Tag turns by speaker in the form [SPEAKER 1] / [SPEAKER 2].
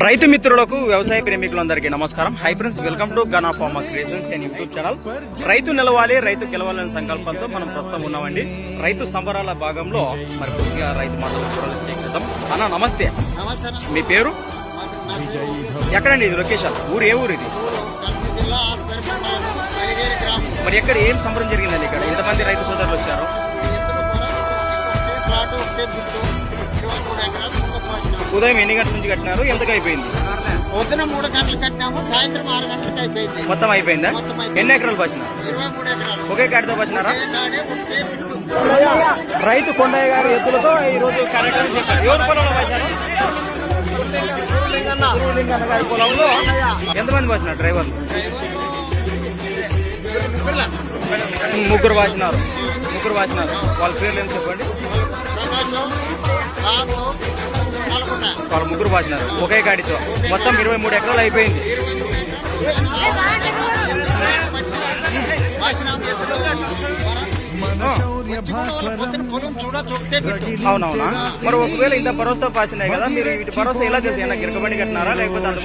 [SPEAKER 1] రైతు మిత్రులకు వ్యవసాయ ప్రేమికులందరికీ నమస్కారం. Hi friends, welcome to Gana farmers creations and YouTube channel. రైతు నిలవాలి, రైతు గెలవాలనే సంకల్పంతో మనం ప్రస్తుతం ఉన్నామండి. రైతు సంబరాల భాగంలో మరి పూర్తిగా రైతు మాటలు స్వీకరిద్దాం. అన్న నమస్తే, మీ పేరు ఎక్కడండి? ఇది లొకేషన్, ఊరు ఏ ఊరు ఇది? మరి ఎక్కడ ఏం సంబరం జరిగిందండి? ఇక్కడ ఎంతమంది రైతు సోదరులు వచ్చారు? ఉదయం ఎన్ని గంటల నుంచి కట్టినారు? ఎంతకు అయిపోయింది?
[SPEAKER 2] పొద్దున 3 గంటలు కట్టినాము, సాయంత్రం 6 గంటలకు అయిపోయింది.
[SPEAKER 1] మొత్తం అయిపోయిందా? ఎన్ని ఎకరాలు పాసినారు?
[SPEAKER 2] 23 ఎకరాలు.
[SPEAKER 1] ఒకే కాడితో పాసినారా? రైతు కొండయ్య గారి ఎద్దులతో ఈ రోజు కార్యక్రమం చేశారు. ఎవరి పొలంలో పాసారు? గురులింగన్న గారి పొలంలో ఎంతమంది పాసినారు డ్రైవర్లు? ముగ్గురు పాసినారు. వాళ్ళ పేర్లు ఏం చెప్పండి? వాళ్ళు ముగ్గురు పాసినారు ఒకే గాడితో. మొత్తం 23 ఎకరాలు అయిపోయింది. అవునవునా? మరి ఒకవేళ ఇంత భరోసా పాసినాయి కదా, మీరు వీటి భరోసా ఎలా చేసి ఏమన్నా గిరకబండి కట్టినారా లేకపోతే అంత